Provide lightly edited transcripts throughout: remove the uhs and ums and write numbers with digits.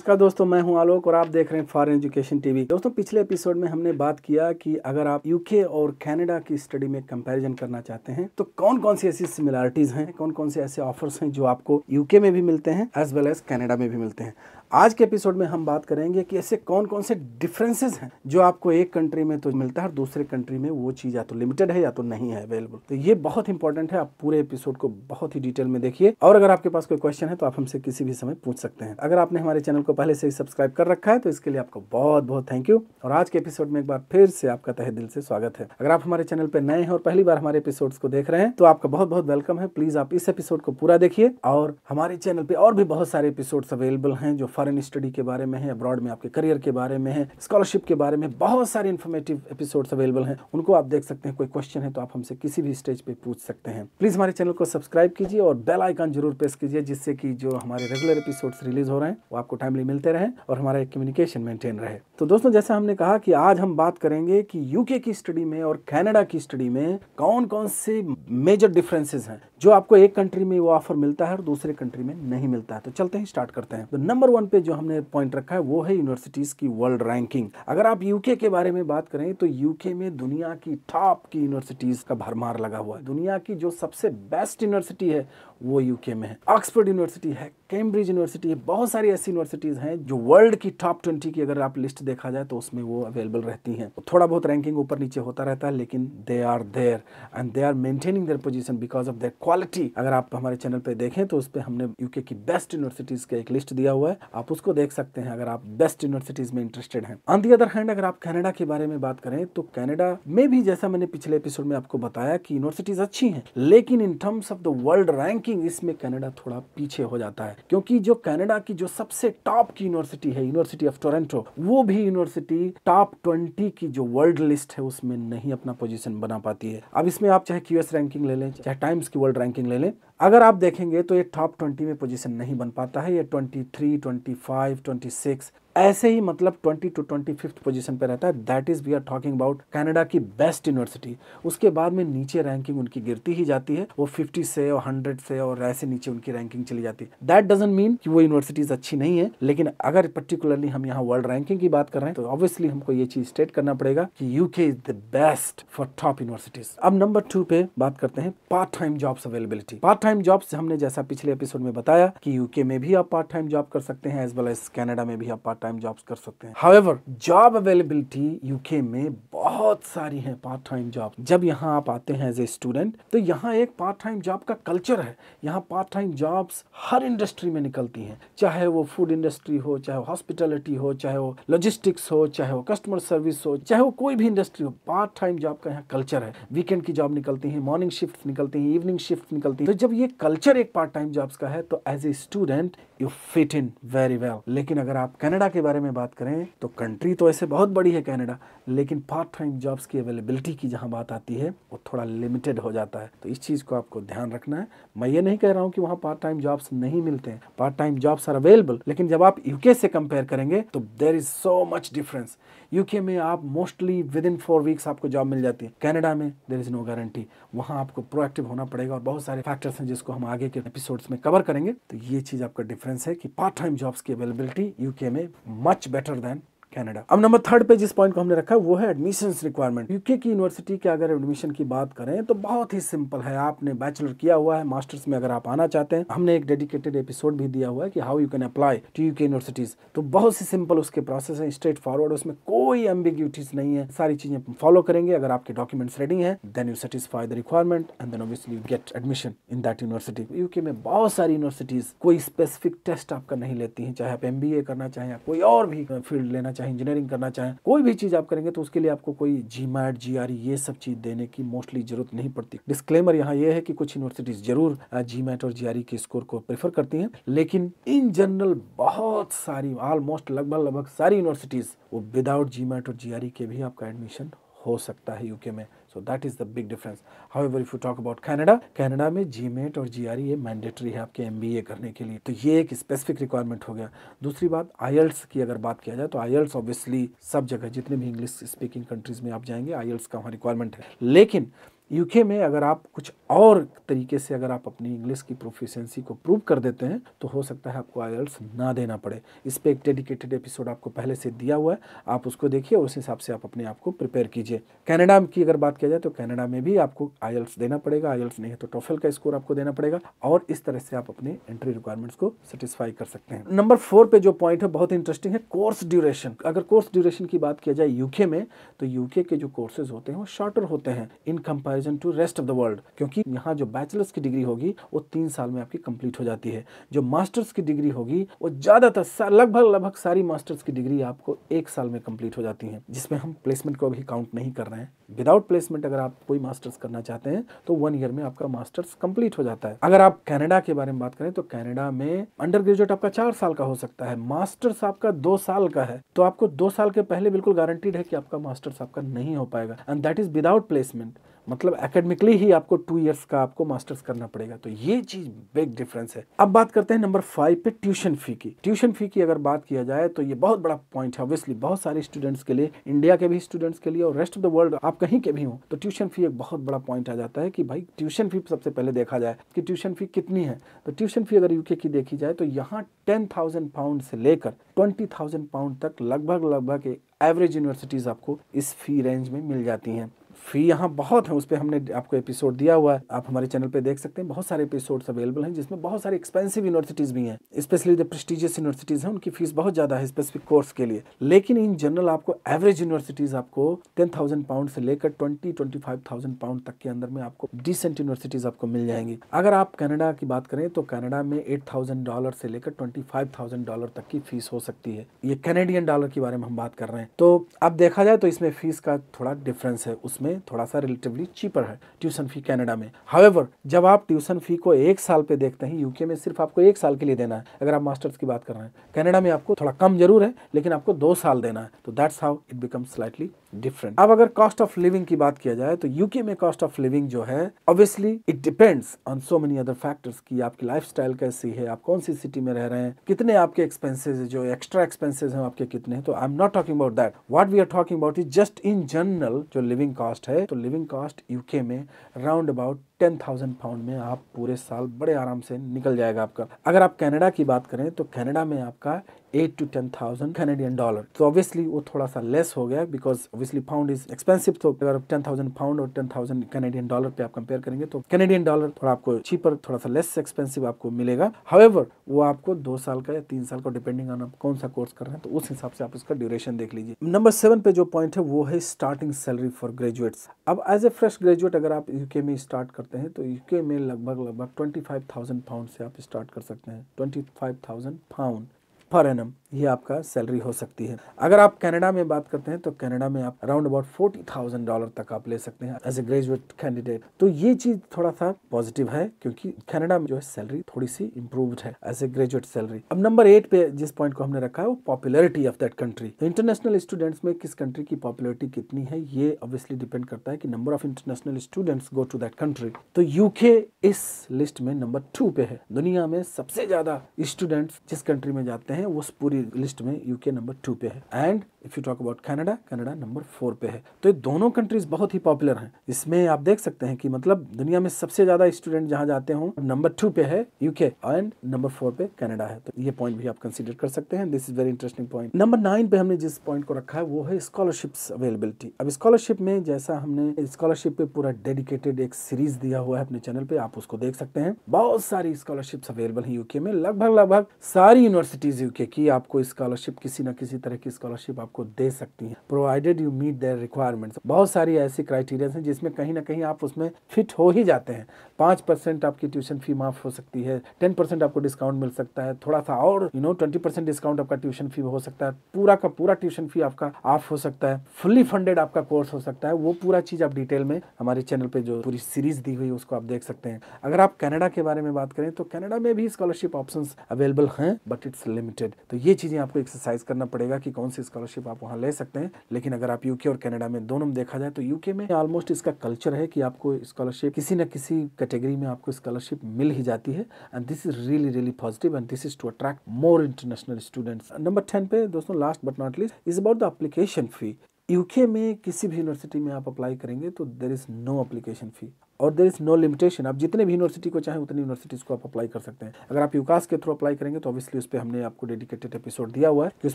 नमस्कार दोस्तों, मैं हूं आलोक और आप देख रहे हैं फॉरेन एजुकेशन टीवी। दोस्तों, पिछले एपिसोड में हमने बात किया कि अगर आप यूके और कनाडा की स्टडी में कंपैरिजन करना चाहते हैं तो कौन कौन सी ऐसी सिमिलरिटीज हैं, कौन कौन से ऐसे ऑफर्स हैं जो आपको यूके में भी मिलते हैं एज वेल एज कनाडा में भी मिलते हैं। आज के एपिसोड में हम बात करेंगे कि ऐसे कौन कौन से डिफरेंसेस हैं जो आपको एक कंट्री में तो मिलता है और दूसरे कंट्री में वो चीज़ या तो लिमिटेड है या तो नहीं है अवेलेबल। तो ये बहुत इंपॉर्टेंट है, आप पूरे एपिसोड को बहुत ही डिटेल में देखिए और अगर आपके पास कोई क्वेश्चन है तो आप हमसे किसी भी समय पूछ सकते हैं। अगर आपने हमारे चैनल को पहले से ही सब्सक्राइब कर रखा है तो इसके लिए आपको बहुत बहुत थैंक यू। और आज के एपिसोड में एक बार फिर से आपका तहे दिल से स्वागत है। अगर आप हमारे चैनल पर नए हैं और पहली बार हमारे एपिसोड्स को देख रहे हैं तो आपका बहुत बहुत वेलकम है। प्लीज आप इस एपिसोड को पूरा देखिए और हमारे चैनल पे और भी बहुत सारे एपिसोड्स अवेलेबल हैं जो फॉरेन स्टडी के बारे में है, अब्रॉड में आपके करियर के बारे में है, स्कॉलरशिप के बारे में बहुत सारे इन्फॉर्मेटिव एपिसोड्स अवेलेबल हैं। उनको आप देख सकते हैं। कोई क्वेश्चन है तो आप हमसे किसी भी स्टेज पे पूछ सकते हैं। प्लीज हमारे चैनल को सब्सक्राइब कीजिए और बेल आइकन जरूर प्रेस कीजिए जिससे कि जो हमारे रेगुलर एपिसोड्स रिलीज हो रहे हैं वो आपको टाइमली मिलते रहे और हमारा एक कम्युनिकेशन मेंटेन रहे। तो दोस्तों, जैसा हमने कहा कि आज हम बात करेंगे कि यूके की स्टडी में और कनाडा की स्टडी में कौन कौन से मेजर डिफरेंसेस हैं जो आपको एक कंट्री में वो ऑफर मिलता है और दूसरे कंट्री में नहीं मिलता है। तो चलते हैं, स्टार्ट करते हैं। तो नंबर 1 पे जो हमने पॉइंट रखा है वो है यूनिवर्सिटीज की वर्ल्ड रैंकिंग। अगर आप यूके के बारे में बात करें तो यूके में दुनिया की टॉप की यूनिवर्सिटीज का भरमार लगा हुआ है। दुनिया की जो सबसे बेस्ट यूनिवर्सिटी है वो यूके में है। ऑक्सफोर्ड यूनिवर्सिटी है, कैम्ब्रिज यूनिवर्सिटी है, बहुत सारी ऐसी यूनिवर्सिटीज हैं जो वर्ल्ड की टॉप 20 की अगर आप लिस्ट देखा जाए तो उसमें वो अवेलेबल रहती हैं। थोड़ा बहुत रैंकिंग ऊपर नीचे होता रहता है लेकिन they are there and they are maintaining their position because of their quality. अगर आप हमारे चैनल पे देखें तो उस पर हमने यूके की बेस्ट यूनिवर्सिटीज का एक लिस्ट दिया हुआ है, आप उसको देख सकते हैं अगर आप बेस्ट यूनिवर्सिटीज में इंटरेस्टेड हैं। ऑन दी अदर हैंड अगर आप कनाडा के बारे में बात करें तो कनाडा में भी जैसा मैंने पिछले एपिसोड में आपको बताया कि यूनिवर्सिटीज अच्छी हैं लेकिन in terms of the world ranking इसमें कनाडा थोड़ा पीछे हो जाता है क्योंकि जो कनाडा की जो सबसे टॉप की यूनिवर्सिटी है, यूनिवर्सिटी ऑफ टोरंटो, वो भी यूनिवर्सिटी टॉप 20 की जो वर्ल्ड लिस्ट है उसमें नहीं अपना पोजीशन बना पाती है। अब इसमें आप चाहे क्यूएस रैंकिंग ले लें, चाहे टाइम्स की वर्ल्ड रैंकिंग ले लें, अगर आप देखेंगे तो ये टॉप 20 में पोजीशन नहीं बन पाता है। ये 23, 25, 26 ऐसे ही मतलब 20 to 25 पोजीशन पे रहता है। That is we are talking about Canada की बेस्ट यूनिवर्सिटी। उसके बाद में नीचे रैंकिंग उनकी गिरती ही जाती है, वो 50 से और 100 से और ऐसे नीचे उनकी रैंकिंग चली जाती है। दैट डजंट मीन कि वो यूनिवर्सिटीज अच्छी नहीं है, लेकिन अगर पर्टिकुलरली हम यहाँ वर्ल्ड रैंकिंग की बात कर रहे हैं तो ऑब्वियसली हमको ये चीज स्टेट करना पड़ेगा कि UK is the best for top universities. अब नंबर 2 पे बात करते हैं part time jobs availability. Part time jobs हमने जैसा पिछले एपिसोड में बताया कि यूके में भी आप पार्ट टाइम जॉब कर सकते हैं एज वेल एज कनाडा में भी आप पार्ट टाइम जॉब्स कर सकते हैं। हाउएवर जॉब अवेलेबिलिटी यूके में बहुत सारी है पार्ट टाइम जॉब। जब यहाँ आप आते हैं एज ए स्टूडेंट तो यहाँ एक पार्ट टाइम जॉब का कल्चर है। यहाँ पार्ट टाइम जॉब्स हर इंडस्ट्री में निकलती हैं, चाहे वो फूड इंडस्ट्री हो, चाहे वो हॉस्पिटैलिटी हो, चाहे वो लॉजिस्टिक्स हो, चाहे वो कस्टमर सर्विस हो, चाहे वो कोई भी इंडस्ट्री हो, पार्ट टाइम जॉब का यहाँ कल्चर है। वीकेंड की जॉब निकलती है, मॉर्निंग शिफ्ट निकलती है, इवनिंग शिफ्ट निकलती है। तो जब ये कल्चर एक पार्ट टाइम जॉब्स का है तो as a student you fit in very well. लेकिन अगर आप कनाडा के बारे में बात करें तो कंट्री तो ऐसे बहुत बड़ी है कनाडा, लेकिन पार्ट टाइम जॉब्स की अवेलेबिलिटी की जहां बात आती है वो थोड़ा लिमिटेड हो जाता है। तो इस चीज को आपको ध्यान रखना है। मैं ये नहीं कह रहा हूं कि वहां पार्ट टाइम जॉब्स नहीं मिलते हैं, part time jobs are available, लेकिन जब आप यूके से कंपेयर करेंगे तो there is so much difference. UK में आप मोस्टली विद इन 4 वीक्स आपको जॉब मिल जाती है, कनाडा में देयर इज नो गारंटी। वहां आपको प्रोएक्टिव होना पड़ेगा और बहुत सारे फैक्टर्स हैं जिसको हम आगे के एपिसोड्स में कवर करेंगे। तो ये चीज आपका डिफरेंस है कि पार्ट टाइम जॉब्स की अवेलेबिलिटी यूके में मच बेटर देन कनाडा। अब नंबर 3 पे जिस पॉइंट को हमने रखा है वो है एडमिशंस रिक्वायरमेंट। यूके की यूनिवर्सिटी के अगर एडमिशन की बात करें तो बहुत ही सिंपल है। आपने बैचलर किया हुआ है, मास्टर्स में अगर आप आना चाहते हैं, हमने एक डेडिकेटेड एपिसोड भी दिया हुआ है कि how you can apply to UK universities. तो बहुत ही सिंपल उसके प्रोसेस है, स्ट्रेट फॉरवर्ड, उसमें कोई एम्बिग्यूटीज नहीं है। सारी चीजें फॉलो करेंगे। अगर आपके डॉक्यूमेंट्स रेडी हैं then you satisfy the requirement and then obviously you get admission in that university. UK में बहुत सारी यूनिवर्सिटीज कोई स्पेसिफिक टेस्ट आपका नहीं लेती हैं, चाहे आप MBA करना चाहें या कोई और भी फील्ड लेना चाहें, इंजीनियरिंग करना चाहें, कोई भी चीज आप करेंगे तो उसके लिए आपको कोई GMAT, GRE ये सब चीज देने की मोस्टली जरूरत नहीं पड़ती। डिस्क्लेमर यहाँ ये है कि कुछ यूनिवर्सिटीज जरूर GMAT और GRE के स्कोर को प्रेफर करती हैं, लेकिन इन जनरल बहुत सारी ऑलमोस्ट लगभग सारी यूनिवर्सिटीज वो विदाउट GMAT और GRE के भी आपका एडमिशन हो सकता है यूके में। So that is the big difference. However, if you talk about Canada, Canada में GMAT और GRE ये मैंडेटरी है आपके MBA करने के लिए। तो ये एक स्पेसिफिक रिक्वायरमेंट हो गया। दूसरी बात IELTS की अगर बात किया जाए तो IELTS ऑब्वियसली सब जगह जितने भी इंग्लिश स्पीकिंग कंट्रीज में आप जाएंगे IELTS का वहाँ रिक्वायरमेंट है, लेकिन यूके में अगर आप कुछ और तरीके से अगर आप अपनी इंग्लिश की प्रोफिशिएंसी को प्रूव कर देते हैं तो हो सकता है आपको आईएलटीएस ना देना पड़े। इस पे एक डेडिकेटेड एपिसोड आपको पहले से दिया हुआ है, आप उसको देखिए और उस हिसाब से आप अपने आप को प्रिपेयर कीजिए। कनाडा की अगर बात किया जाए तो कनाडा में भी आपको आईएलटीएस देना पड़ेगा, आईएलटीएस नहीं है तो टोफल का स्कोर आपको देना पड़ेगा और इस तरह से आप अपने एंट्री रिक्वायरमेंट्स को सेटिस्फाई कर सकते हैं। नंबर 4 पे जो पॉइंट है बहुत इंटरेस्टिंग है, कोर्स ड्यूरेशन। अगर कोर्स ड्यूरेशन की बात किया जाए यूके में तो यूके के जो कोर्सेज होते हैं वो शॉर्टर होते हैं in comparison to rest of the world, क्योंकि यहाँ जो बैचलर्स की डिग्री होगी वो 3 साल में आपकी कंप्लीट हो जाती है। जो मास्टर्स की डिग्री होगी वो ज्यादातर लगभग सारी मास्टर्स की डिग्री आपको 1 साल में कंप्लीट हो जाती है, जिसमें हम प्लेसमेंट को भी काउंट नहीं कर रहे हैं। विदाउट प्लेसमेंट अगर आप कोई मास्टर्स करना चाहते हैं तो 1 ईयर में आपका मास्टर्स कंप्लीट हो जाता है। अगर आप कनाडा के बारे में बात करें तो कनाडा में अंडर ग्रेजुएट आपका 4 साल का हो सकता है, मास्टर्स आपका 2 साल का है, तो आपको 2 साल के पहले बिल्कुल गारंटीड है कि आपका मास्टर्स आपका नहीं हो पाएगा, and that is without placement. मतलब एकेडमिकली ही आपको 2 इयर्स का आपको मास्टर्स करना पड़ेगा, तो ये चीज बिग डिफरेंस है। अब बात करते हैं नंबर 5 पे ट्यूशन फी की। ट्यूशन फी की अगर बात किया जाए तो ये बहुत बड़ा पॉइंट है ऑब्वियसली बहुत सारे स्टूडेंट्स के लिए, इंडिया के भी स्टूडेंट्स के लिए और रेस्ट ऑफ द वर्ल्ड आप कहीं के भी हो तो ट्यूशन फी एक बहुत बड़ा पॉइंट आ जाता है कि भाई ट्यूशन फी सबसे पहले देखा जाए कि ट्यूशन फी कितनी है। तो ट्यूशन फी अगर यूके की देखी जाए तो यहाँ 10,000 पाउंड से लेकर 20,000 पाउंड तक लगभग एवरेज यूनिवर्सिटीज आपको इस फी रेंज में मिल जाती हैं। फी यहाँ बहुत है, उस पर हमने आपको एपिसोड दिया हुआ है, आप हमारे चैनल पे देख सकते हैं, बहुत सारे एपिसोड्स अवेलेबल हैं जिसमें बहुत सारे एक्सपेंसिव यूनिवर्सिटीज भी हैं, स्पेशली जो प्रेस्टिजियस यूनिवर्सिटीज हैं उनकी फीस बहुत ज्यादा है स्पेसिफिक कोर्स के लिए। लेकिन इन जनरल आपको एवरेज यूनिवर्सिटीज आपको 10,000 पाउंड से लेकर 20-25,000 पाउंड तक के अंदर में आपको डिसेंट यूनिवर्सिटीज आपको मिल जाएंगी। अगर आप कनाडा की बात करें तो कनाडा में $8,000 से लेकर $25,000 तक की फीस हो सकती है। ये कैनेडियन डॉलर के बारे में हम बात कर रहे हैं। तो अब देखा जाए तो इसमें फीस का थोड़ा डिफरेंस है, उसमें थोड़ा सा रिलेटिवली चीपर है ट्यूशन फी कनाडा में। हाउएवर जब आप ट्यूशन फी को 1 साल पे देखते हैं, यूके में सिर्फ आपको 1 साल के लिए देना है अगर आप मास्टर्स की बात कर रहे हैं, कनाडा में आपको थोड़ा कम जरूर है लेकिन आपको 2 साल देना है, तो that's how it becomes slightly different. अब अगर कॉस्ट ऑफ लिविंग की बात किया जाए तो यूके में कॉस्ट ऑफ लिविंग जो है obviously it depends on so many other factors कि आपकी लाइफस्टाइल कैसी है, आप कौन सी सिटी में रह रहे हैं, कितने आपके एक्सपेंसेस जो एक्स्ट्रा एक्सपेंसेस हैं आपके कितने हैं। तो I am not talking about that, what we are talking about is just in general जो लिविंग कॉस्ट है। तो लिविंग कॉस्ट यूके में राउंड अबाउट 10,000 पाउंड में आप पूरे साल बड़े आराम से निकल जाएगा आपका। अगर आप कनाडा की बात करें तो कनाडा में आपका 8 to 10,000 कैनेडियन डॉलर, तो ऑब्वियसली वो थोड़ा सा लेस हो गया because obviously pound is expensive. तो अगर 10,000 पाउंड और 10,000 कैनेडियन डॉलर पे आप कंपेयर करेंगे तो कैनेडियन डॉलर थोड़ा आपको चीपर, थोड़ा सा लेस एक्सपेंसिव आपको मिलेगा। हाउएवर वो आपको 2 साल का या 3 साल का डिपेंडिंग ऑन आप कौन सा कोर्स कर रहे हैं तो उस हिसाब से आप उसका ड्यूरेशन देख लीजिए। नंबर 7 पे जो पॉइंट है वो है स्टार्टिंग सैलरी फॉर ग्रेजुएट्स। अब एज ए फ्रेश ग्रेजुएट अगर आप यूके में स्टार्ट करते हैं तो यूके में लगभग 25,000 पाउंड से आप स्टार्ट कर सकते हैं। 25,000 पाउंड पर एनम ये आपका सैलरी हो सकती है। अगर आप कनाडा में बात करते हैं तो कनाडा में आप अराउंड अबाउट $40,000 तक आप ले सकते हैं एज ए ग्रेजुएट कैंडिडेट। तो ये चीज थोड़ा सा पॉजिटिव है क्योंकि कनाडा में जो है सैलरी थोड़ी सी इंप्रूव्ड है एज ए ग्रेजुएट सैलरी। अब नंबर 8 पे जिस पॉइंट को हमने रखा है वो popularity of that country. International students में किस कंट्री की पॉपुलैरिटी कितनी है ये ऑब्वियसली डिपेंड करता है कि number of international students go to that country. तो यूके इस लिस्ट में नंबर 2 पे है, दुनिया में सबसे ज्यादा स्टूडेंट्स जिस कंट्री में जाते हैं उस पूरी लिस्ट में यूके नंबर 2 पे है। And if you talk about Canada, Canada number 4 पे है। तो ये दोनों कंट्रीज बहुत ही पॉपुलर हैं। इसमें आप देख सकते हैं कि मतलब दुनिया में सबसे ज्यादा स्टूडेंट जहां जाते हो नंबर 2 पे है यूके एंड नंबर 4 पे कनाडा है। तो ये पॉइंट भी आप कंसीडर कर सकते हैं। This is very interesting point. Number 9 पे हमने जिस पॉइंट को रखा है वो है स्कॉलरशिप्स अवेलेबिलिटी। अब स्कॉलरशिप में जैसा हमने स्कॉलरशिप पे पूरा डेडिकेटेड एक सीरीज दिया हुआ है अपने चैनल पे, आप उसको देख सकते हैं। बहुत सारी स्कॉलरशिप्स अवेलेबल है यूके में, लगभग सारी यूनिवर्सिटीज यूके की आपको स्कॉलरशिप किसी न किसी तरह की स्कॉलरशिप आपको दे सकती हैं provided you meet their requirements. बहुत सारी ऐसी क्राइटेरिया हैं जिसमें कहीं ना कहीं आप उसमें फिट हो ही जाते हैं। 5% आपकी ट्यूशन फी माफ हो सकती है, 10% आपको डिस्काउंट मिल सकता है, थोड़ा सा और 20% डिस्काउंट आपका ट्यूशन फी हो सकता है, पूरा का पूरा ट्यूशन फी आपका ऑफ हो सकता है, फुल्ली फंडेड आपका कोर्स हो सकता है। वो पूरा चीज आप डिटेल में हमारे चैनल पे जो पूरी सीरीज दी हुई है उसको आप देख सकते हैं। अगर आप कनाडा के बारे में बात करें तो कनाडा में भी स्कॉलरशिप ऑप्शंस अवेलेबल हैं बट इट्स लिमिटेड। तो ये चीजें आपको एक्सरसाइज करना पड़ेगा कि कौन सी स्कॉलरशिप आप वहां ले सकते हैं। लेकिन अगर आप यूके और कनाडा में दोनों में देखा जाए तो यूके में ऑलमोस्ट इसका कल्चर है कि आपको स्कॉलरशिप किसी न किसी कैटेगरी में आपको स्कॉलरशिप मिल ही जाती है and this is really positive and this is to attract more international students. Number 10 पे दोस्तों last but not least is about the application fee. UK में किसी भी यूनिवर्सिटी में आप अप्लाई करेंगे तो there is no application fee और देयर इज़ नो लिमिटेशन। आप जितने भी यूनिवर्सिटी को चाहें उतनी यूनिवर्सिटीज़ को आप अप्लाई कर सकते हैं। अगर आप यूकास के थ्रू अप्लाई करेंगे तो ऑब्वियसली उस पे हमने आपको डेडिकेटेड एपिसोड दिया हुआ है कि उस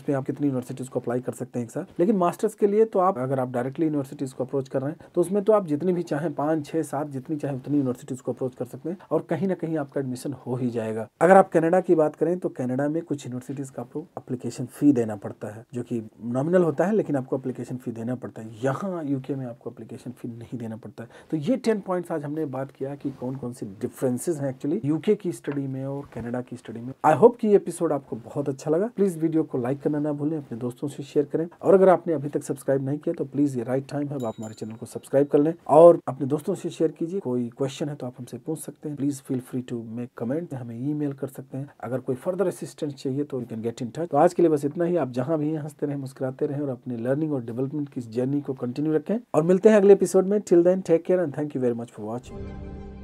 पे आप कितनी यूनिवर्सिटीज़ को अप्लाई कर सकते हैं एक साथ। लेकिन मास्टर्स के लिए तो आप अगर आप डायरेक्टली यूनिवर्सिटीज़ को अप्रोच कर रहे हैं तो उसमें तो आप जितनी भी चाहें 5, 6, 7 जितनी चाहें उतनी यूनिवर्सिटीज़ को अप्रोच कर सकते हैं और कहीं ना कहीं आपका एडमिशन हो ही जाएगा। अगर आप कनाडा की बात करें तो कनाडा में कुछ यूनिवर्सिटीज़ का आपको एप्लीकेशन फ़ी देना पड़ता है जो कि नॉमिनल होता है, लेकिन आपको एप्लीकेशन फ़ी देना पड़ता है। यहाँ यूके में आपको एप्लीकेशन फ़ी नहीं देना पड़ता है। तो ये 10 पॉइंट्स आज हमने बात किया कि कौन कौन सी डिफरेंसेस हैं एक्चुअली यूके की स्टडी में और कनाडा की स्टडी में। आई होप कि ये एपिसोड आपको बहुत अच्छा लगा। प्लीज वीडियो को लाइक करना ना भूलें, अपने दोस्तों से शेयर करें और अगर आपने अभी तक सब्सक्राइब नहीं किया तो प्लीज ये राइट टाइम है, आप हमारे चैनल को सब्सक्राइब कर लें और अपने दोस्तों से शेयर कीजिए। कोई क्वेश्चन है तो आप हमसे पूछ सकते हैं। Please feel free to make comment, हमें ईमेल कर सकते हैं। अगर कोई फर्दर असिस्टेंस चाहिए तो you can get in touch. तो आज के लिए बस इतना ही। आप जहां भी हैं हंसते रहें, मुस्कुराते रहें और अपने लर्निंग और डेवलपमेंट की जर्नी को कंटिन्यू रखें और मिलते हैं अगले एपिसोड में। Till then take care and thank you very much for watching.